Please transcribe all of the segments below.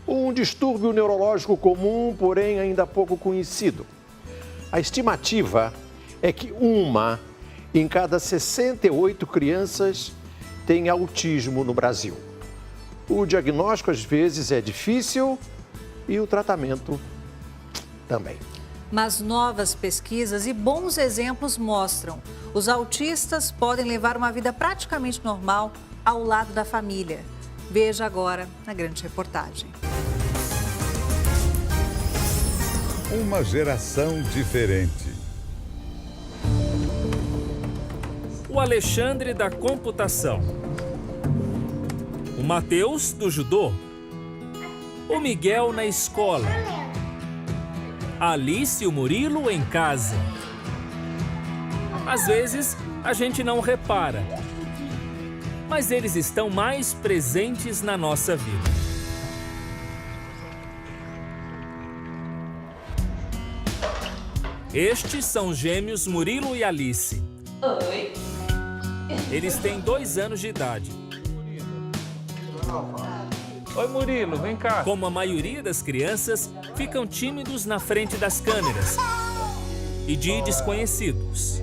Um distúrbio neurológico comum, porém ainda pouco conhecido. A estimativa é que uma em cada 68 crianças tem autismo no Brasil. O diagnóstico às vezes é difícil e o tratamento também. Mas novas pesquisas e bons exemplos mostram: os autistas podem levar uma vida praticamente normal ao lado da família. Veja agora na grande reportagem. Uma geração diferente. O Alexandre da computação. O Matheus do judô. O Miguel na escola. A Alice e o Murilo em casa. Às vezes, a gente não repara, mas eles estão mais presentes na nossa vida. Estes são os gêmeos Murilo e Alice. Oi. Eles têm 2 anos de idade. Oi, Murilo, vem cá. Como a maioria das crianças, ficam tímidos na frente das câmeras e de desconhecidos.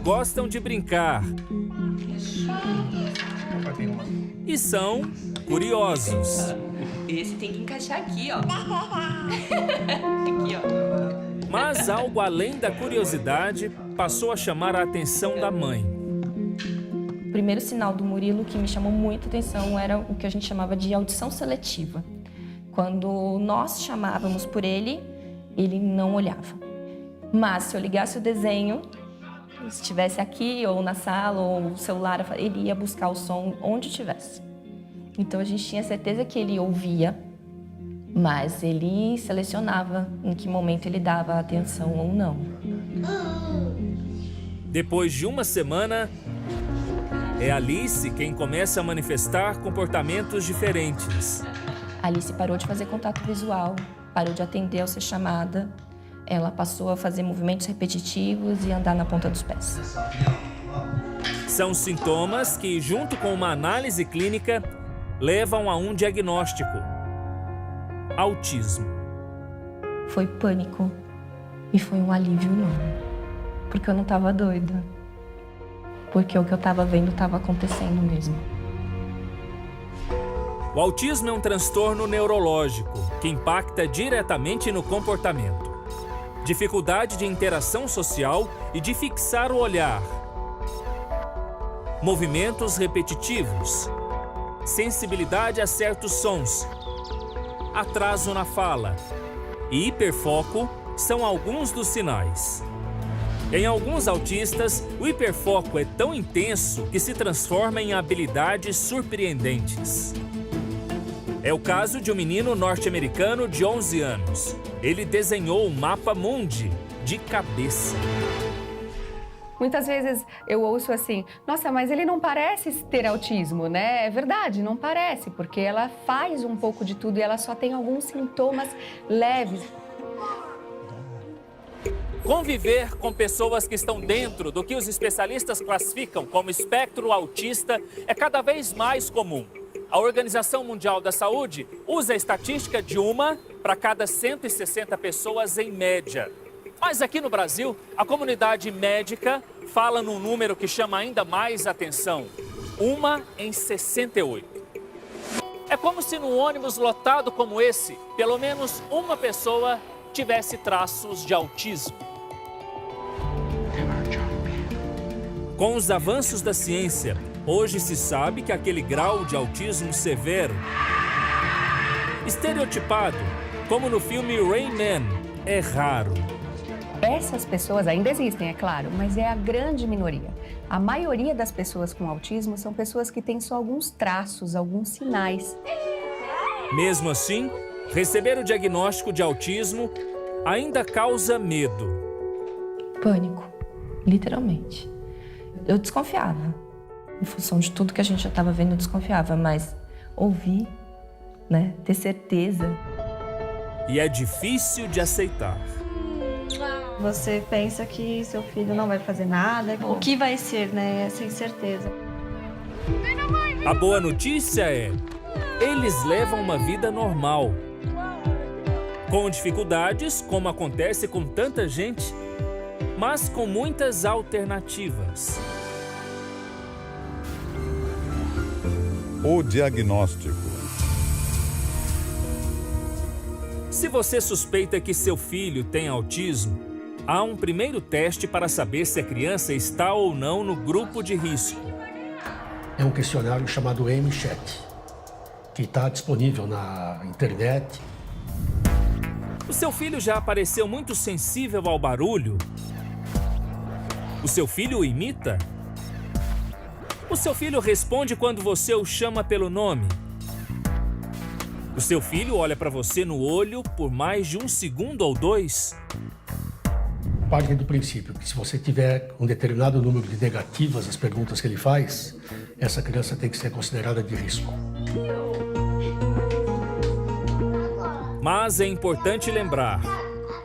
Gostam de brincar e são curiosos. Esse tem que encaixar aqui, ó. Aqui, ó. Mas algo além da curiosidade passou a chamar a atenção da mãe. O primeiro sinal do Murilo que me chamou muita atenção era o que a gente chamava de audição seletiva. Quando nós chamávamos por ele, ele não olhava. Mas se eu ligasse o desenho, se estivesse aqui ou na sala ou o celular, ele ia buscar o som onde estivesse. Então a gente tinha certeza que ele ouvia, mas ele selecionava em que momento ele dava atenção ou não. Depois de uma semana, é Alice quem começa a manifestar comportamentos diferentes. Alice parou de fazer contato visual, parou de atender ao ser chamada. Ela passou a fazer movimentos repetitivos e andar na ponta dos pés. São sintomas que, junto com uma análise clínica, levam a um diagnóstico: autismo. Foi pânico e foi um alívio enorme, porque eu não estava doida. Porque o que eu estava vendo estava acontecendo mesmo. O autismo é um transtorno neurológico que impacta diretamente no comportamento. Dificuldade de interação social e de fixar o olhar. Movimentos repetitivos. Sensibilidade a certos sons. Atraso na fala e hiperfoco são alguns dos sinais. Em alguns autistas, o hiperfoco é tão intenso que se transforma em habilidades surpreendentes. É o caso de um menino norte-americano de 11 anos. Ele desenhou o mapa mundi de cabeça. Muitas vezes eu ouço assim: nossa, mas ele não parece ter autismo, né? É verdade, não parece, porque ela faz um pouco de tudo e ela só tem alguns sintomas leves. Conviver com pessoas que estão dentro do que os especialistas classificam como espectro autista é cada vez mais comum. A Organização Mundial da Saúde usa a estatística de uma para cada 160 pessoas em média. Mas aqui no Brasil, a comunidade médica fala num número que chama ainda mais atenção: 1 em 68. É como se num ônibus lotado como esse, pelo menos uma pessoa tivesse traços de autismo. Com os avanços da ciência, hoje se sabe que aquele grau de autismo severo, estereotipado, como no filme Rain Man, é raro. Essas pessoas ainda existem, é claro, mas é a grande minoria. A maioria das pessoas com autismo são pessoas que têm só alguns traços, alguns sinais. Mesmo assim, receber o diagnóstico de autismo ainda causa medo. Pânico, literalmente. Eu desconfiava. Em função de tudo que a gente já estava vendo, eu desconfiava, mas ouvir, né, ter certeza. E é difícil de aceitar. Você pensa que seu filho não vai fazer nada, o que vai ser, né? Sem certeza. A boa notícia é: Eles levam uma vida normal, com dificuldades, como acontece com tanta gente, mas com muitas alternativas. O diagnóstico. Se você suspeita que seu filho tem autismo, há um primeiro teste para saber se a criança está ou não no grupo de risco. É um questionário chamado MChat, que está disponível na internet. O seu filho já apareceu muito sensível ao barulho? O seu filho o imita? O seu filho responde quando você o chama pelo nome? O seu filho olha para você no olho por mais de 1 segundo ou 2? Parte do princípio que se você tiver um determinado número de negativas às perguntas que ele faz, essa criança tem que ser considerada de risco. Mas é importante lembrar,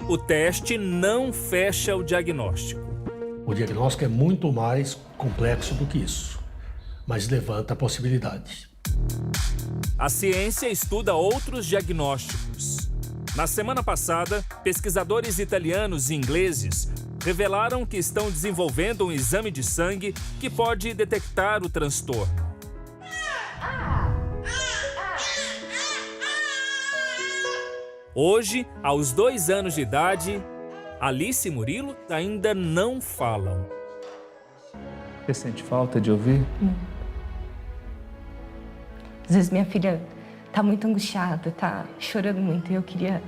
o teste não fecha o diagnóstico. O diagnóstico é muito mais complexo do que isso, mas levanta a possibilidade. A ciência estuda outros diagnósticos. Na semana passada, pesquisadores italianos e ingleses revelaram que estão desenvolvendo um exame de sangue que pode detectar o transtorno. Hoje, aos 2 anos de idade, Alice e Murilo ainda não falam. Você sente falta de ouvir? Às vezes minha filha tá muito angustiada, tá chorando muito, e eu queria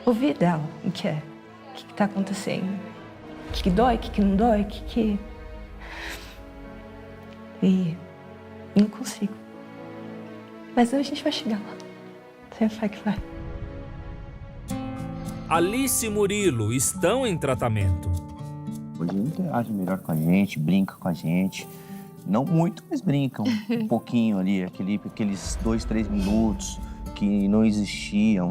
ouvir dela o que é, o que tá acontecendo, o que dói, o que não dói, o que... E não consigo. Mas a gente vai chegar lá. Tenho fé que vai. Alice e Murilo estão em tratamento. Hoje ele interage melhor com a gente, brinca com a gente. Não muito, mas brincam um pouquinho ali, aqueles 2, 3 minutos que não existiam.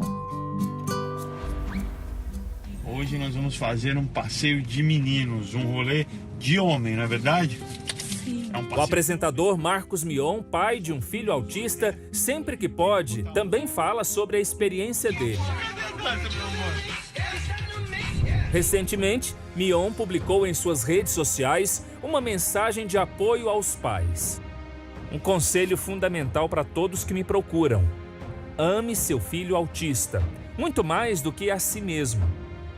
Hoje nós vamos fazer um passeio de meninos, um rolê de homem, não é verdade? Sim. O apresentador Marcos Mion, pai de um filho autista, sempre que pode, também fala sobre a experiência dele. Recentemente, Mion publicou em suas redes sociais uma mensagem de apoio aos pais. Um conselho fundamental para todos que me procuram. Ame seu filho autista, muito mais do que a si mesmo.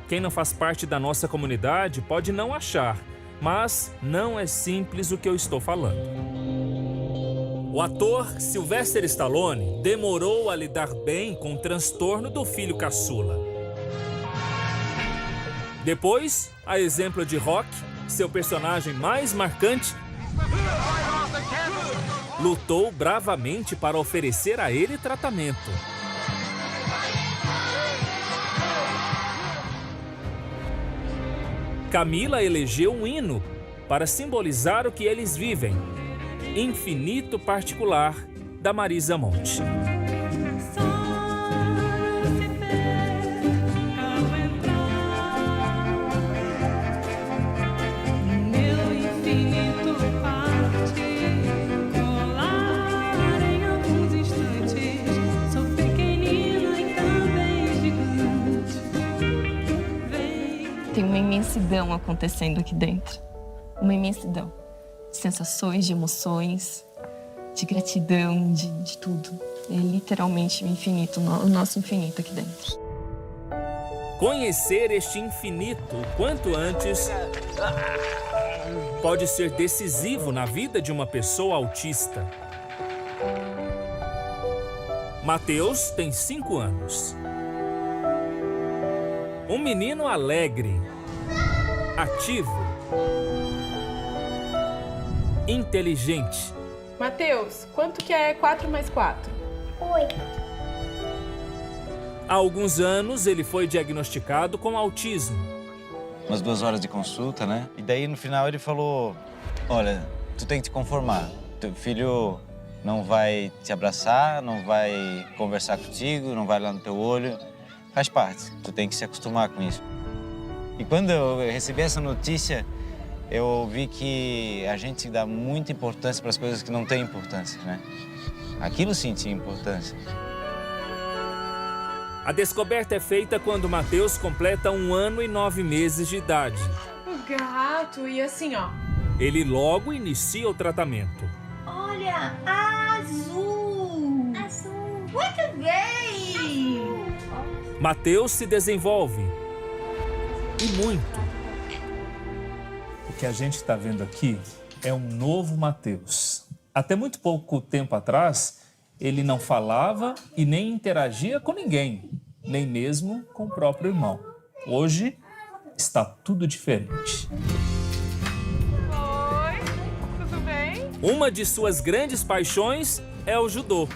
Quem não faz parte da nossa comunidade pode não achar, mas não é simples o que eu estou falando. O ator Sylvester Stallone demorou a lidar bem com o transtorno do filho caçula. Depois, a exemplo de Rock, seu personagem mais marcante, lutou bravamente para oferecer a ele tratamento. Camila elegeu um hino para simbolizar o que eles vivem, Infinito Particular, da Marisa Monte. Tem uma imensidão acontecendo aqui dentro. Uma imensidão. De sensações, de emoções, de gratidão, de tudo. É literalmente o infinito, o nosso infinito aqui dentro. Conhecer este infinito o quanto antes pode ser decisivo na vida de uma pessoa autista. Mateus tem 5 anos. Um menino alegre, ativo, inteligente. Mateus, quanto que é 4 mais 4? 8. Há alguns anos, ele foi diagnosticado com autismo. Umas 2 horas de consulta, né? E daí, no final, ele falou, olha, tu tem que te conformar. Teu filho não vai te abraçar, não vai conversar contigo, não vai lá no teu olho. Faz parte, tu tem que se acostumar com isso. E quando eu recebi essa notícia, eu vi que a gente dá muita importância para as coisas que não têm importância, né? Aquilo sim tinha importância. A descoberta é feita quando Matheus completa 1 ano e 9 meses de idade. O gato, e assim, ó. Ele logo inicia o tratamento. Olha, azul! Azul! Muito bem! Matheus se desenvolve. E muito. O que a gente está vendo aqui é um novo Matheus. Até muito pouco tempo atrás, ele não falava e nem interagia com ninguém, nem mesmo com o próprio irmão. Hoje, está tudo diferente. Oi, tudo bem? Uma de suas grandes paixões é o judô.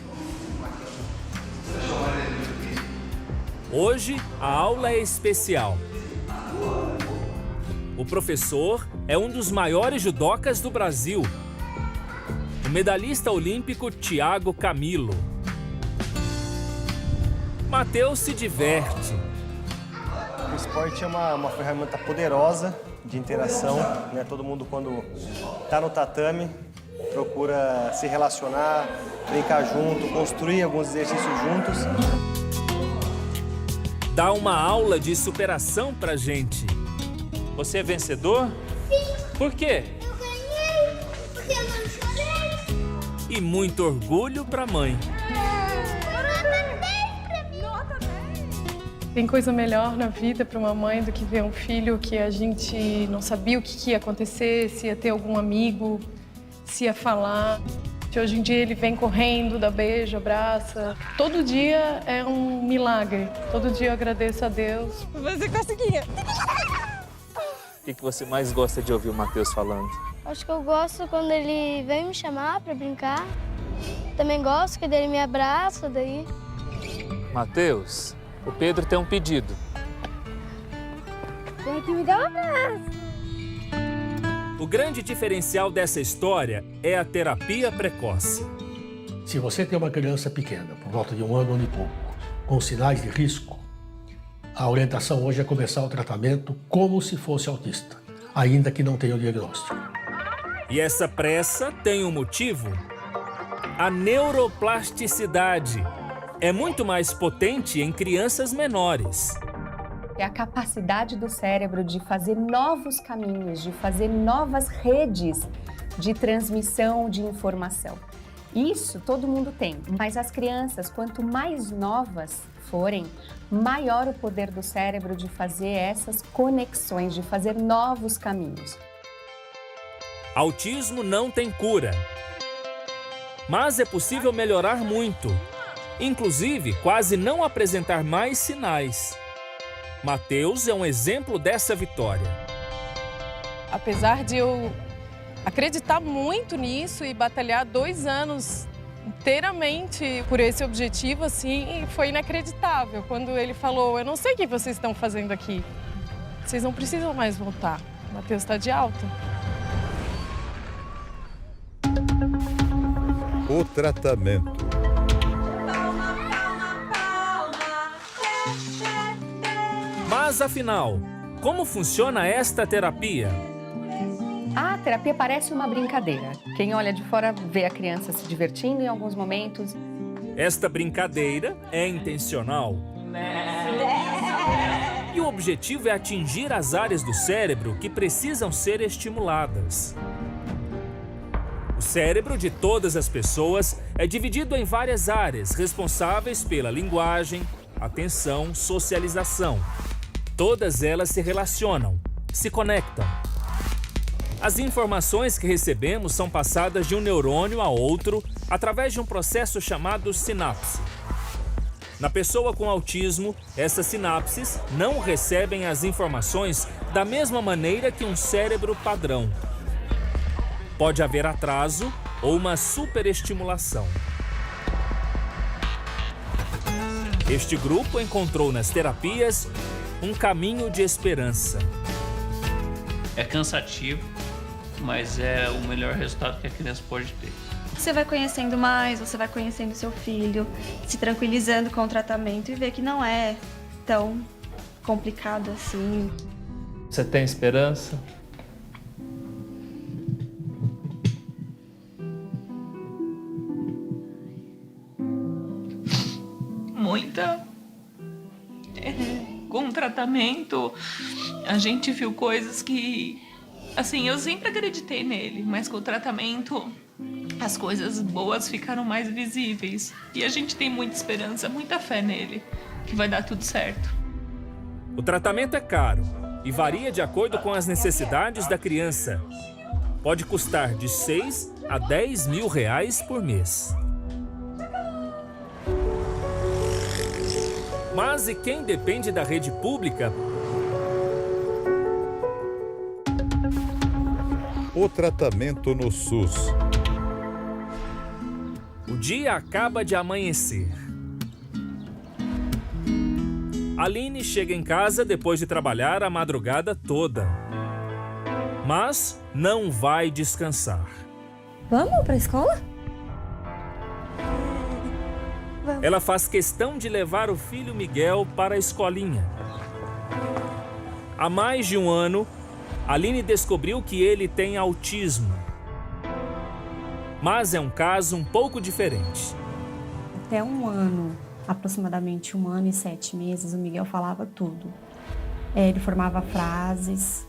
Hoje, a aula é especial. O professor é um dos maiores judocas do Brasil, o medalhista olímpico Thiago Camilo. Matheus se diverte. O esporte é uma ferramenta poderosa de interação, né? Todo mundo, quando está no tatame, procura se relacionar, brincar junto, construir alguns exercícios juntos. Dá uma aula de superação pra gente. Você é vencedor? Sim. Por quê? Eu ganhei, porque eu não chorei. E muito orgulho pra mãe. Tem coisa melhor na vida para uma mãe do que ver um filho que a gente não sabia o que ia acontecer, se ia ter algum amigo, se ia falar. Hoje em dia ele vem correndo, dá beijo, abraça. Todo dia é um milagre. Todo dia eu agradeço a Deus. Você conseguia! O que você mais gosta de ouvir o Matheus falando? Acho que eu gosto quando ele vem me chamar para brincar. Também gosto que ele me abraça daí. Matheus, o Pedro tem um pedido. Tem que me dar um abraço. O grande diferencial dessa história é a terapia precoce. Se você tem uma criança pequena, por volta de 1 ano e pouco, com sinais de risco, a orientação hoje é começar o tratamento como se fosse autista, ainda que não tenha o diagnóstico. E essa pressa tem um motivo. A neuroplasticidade é muito mais potente em crianças menores. É a capacidade do cérebro de fazer novos caminhos, de fazer novas redes de transmissão de informação. Isso todo mundo tem, mas as crianças, quanto mais novas forem, maior o poder do cérebro de fazer essas conexões, de fazer novos caminhos. Autismo não tem cura, mas é possível melhorar muito, inclusive quase não apresentar mais sinais. Matheus é um exemplo dessa vitória. Apesar de eu acreditar muito nisso e batalhar 2 anos inteiramente por esse objetivo, assim, foi inacreditável. Quando ele falou, eu não sei o que vocês estão fazendo aqui. Vocês não precisam mais voltar. O Matheus está de alta. O tratamento. Mas afinal, como funciona esta terapia? A terapia parece uma brincadeira. Quem olha de fora vê a criança se divertindo em alguns momentos. Esta brincadeira é intencional. E o objetivo é atingir as áreas do cérebro que precisam ser estimuladas. O cérebro de todas as pessoas é dividido em várias áreas responsáveis pela linguagem, atenção, socialização. Todas elas se relacionam, se conectam. As informações que recebemos são passadas de um neurônio a outro através de um processo chamado sinapse. Na pessoa com autismo, essas sinapses não recebem as informações da mesma maneira que um cérebro padrão. Pode haver atraso ou uma superestimulação. Este grupo encontrou nas terapias um caminho de esperança. É cansativo, mas é o melhor resultado que a criança pode ter. Você vai conhecendo mais, você vai conhecendo seu filho, se tranquilizando com o tratamento e vê que não é tão complicado assim. Você tem esperança? Com o tratamento, a gente viu coisas que, assim, eu sempre acreditei nele, mas com o tratamento as coisas boas ficaram mais visíveis. E a gente tem muita esperança, muita fé nele, que vai dar tudo certo. O tratamento é caro e varia de acordo com as necessidades da criança. Pode custar de 6 a 10 mil reais por mês. Mas e quem depende da rede pública? O tratamento no SUS. O dia acaba de amanhecer. Aline chega em casa depois de trabalhar a madrugada toda. Mas não vai descansar. Vamos para a escola? Ela faz questão de levar o filho Miguel para a escolinha. Há mais de um ano, Aline descobriu que ele tem autismo. Mas é um caso um pouco diferente. Até um ano, aproximadamente 1 ano e 7 meses, o Miguel falava tudo. Ele formava frases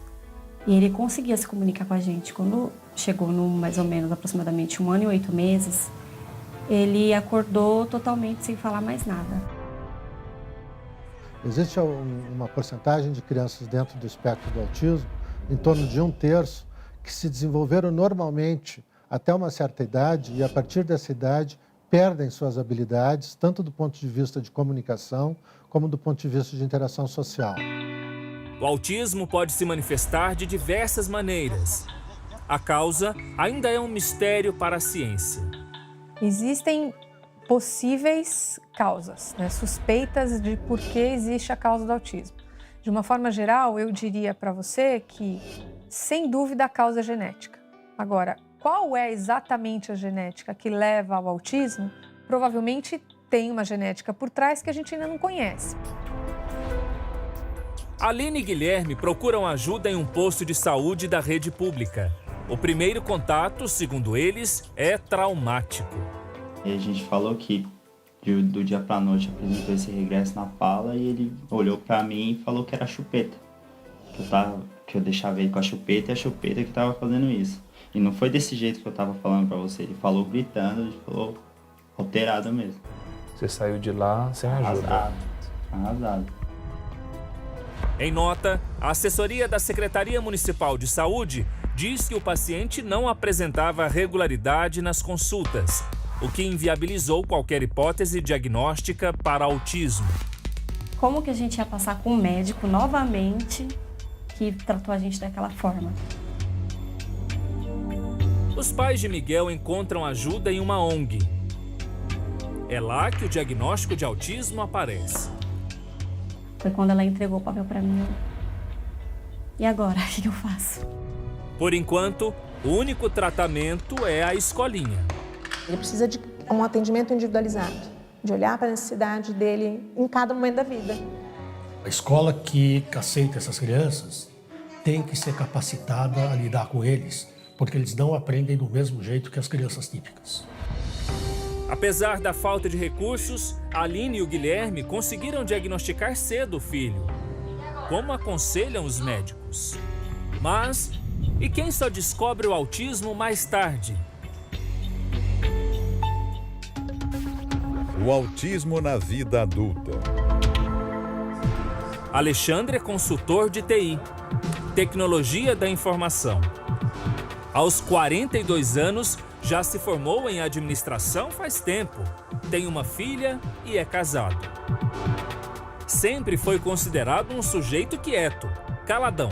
e ele conseguia se comunicar com a gente. Quando chegou no mais ou menos aproximadamente 1 ano e 8 meses, ele acordou totalmente sem falar mais nada. Existe uma porcentagem de crianças dentro do espectro do autismo, em torno de 1/3, que se desenvolveram normalmente até uma certa idade e, a partir dessa idade, perdem suas habilidades, tanto do ponto de vista de comunicação, como do ponto de vista de interação social. O autismo pode se manifestar de diversas maneiras. A causa ainda é um mistério para a ciência. Existem possíveis causas, né, suspeitas de por que existe a causa do autismo. De uma forma geral, eu diria para você que, sem dúvida, a causa é genética. Agora, qual é exatamente a genética que leva ao autismo? Provavelmente tem uma genética por trás que a gente ainda não conhece. Aline e Guilherme procuram ajuda em um posto de saúde da rede pública. O primeiro contato, segundo eles, é traumático. E a gente falou que do dia pra noite apresentou esse regresso na fala e ele olhou pra mim e falou que era a chupeta. Que eu deixava ele com a chupeta e a chupeta que tava fazendo isso. E não foi desse jeito que eu tava falando pra você. Ele falou gritando, ele falou alterado mesmo. Você saiu de lá sem ajuda. Arrasado. Em nota, a assessoria da Secretaria Municipal de Saúde diz que o paciente não apresentava regularidade nas consultas, o que inviabilizou qualquer hipótese diagnóstica para autismo. Como que a gente ia passar com um médico novamente que tratou a gente daquela forma? Os pais de Miguel encontram ajuda em uma ONG. É lá que o diagnóstico de autismo aparece. Foi quando ela entregou o papel para mim. E agora, o que eu faço? Por enquanto, o único tratamento é a escolinha. Ele precisa de um atendimento individualizado, de olhar para a necessidade dele em cada momento da vida. A escola que aceita essas crianças tem que ser capacitada a lidar com eles, porque eles não aprendem do mesmo jeito que as crianças típicas. Apesar da falta de recursos, a Aline e o Guilherme conseguiram diagnosticar cedo o filho. Como aconselham os médicos? Mas, e quem só descobre o autismo mais tarde? O autismo na vida adulta. Alexandre é consultor de TI, Tecnologia da Informação. Aos 42 anos, já se formou em administração faz tempo, tem uma filha e é casado. Sempre foi considerado um sujeito quieto, caladão.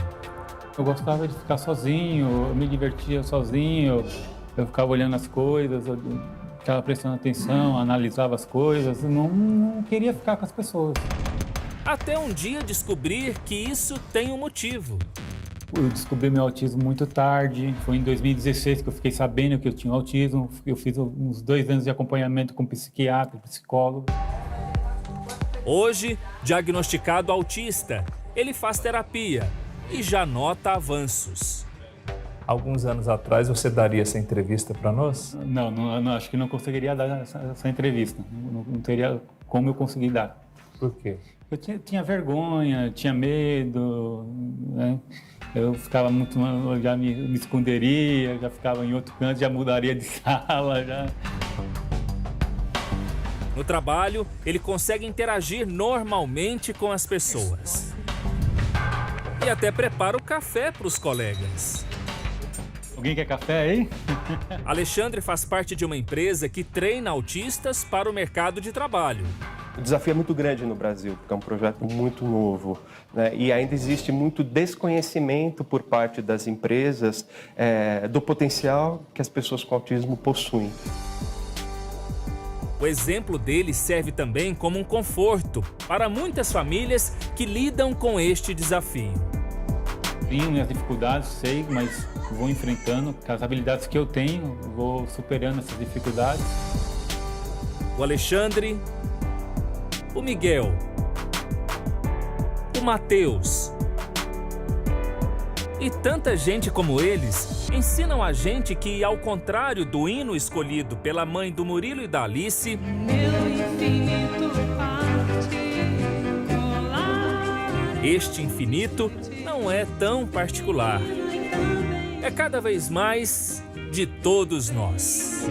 Eu gostava de ficar sozinho, eu me divertia sozinho, eu ficava olhando as coisas, eu ficava prestando atenção, analisava as coisas, não queria ficar com as pessoas. Até um dia descobrir que isso tem um motivo. Eu descobri meu autismo muito tarde, foi em 2016 que eu fiquei sabendo que eu tinha autismo. Eu fiz uns 2 anos de acompanhamento com psiquiatra, psicólogo. Hoje, diagnosticado autista, ele faz terapia e já nota avanços. Alguns anos atrás você daria essa entrevista para nós? Não, acho que não conseguiria dar essa entrevista. Não teria como eu consegui dar. Por quê? Eu tinha vergonha, tinha medo, né? Eu ficava muito, já me esconderia, já ficava em outro canto, já mudaria de sala, já. No trabalho, ele consegue interagir normalmente com as pessoas. E até prepara o café para os colegas. Alguém quer café aí? Alexandre faz parte de uma empresa que treina autistas para o mercado de trabalho. O desafio é muito grande no Brasil, porque é um projeto muito novo, né? E ainda existe muito desconhecimento por parte das empresas do potencial que as pessoas com autismo possuem. O exemplo dele serve também como um conforto para muitas famílias que lidam com este desafio. Tenho minhas dificuldades, sei, mas vou enfrentando. Com as habilidades que eu tenho, vou superando essas dificuldades. O Alexandre, o Miguel, o Matheus e tanta gente como eles ensinam a gente que, ao contrário do hino escolhido pela mãe do Murilo e da Alice, este infinito não é tão particular. É cada vez mais de todos nós.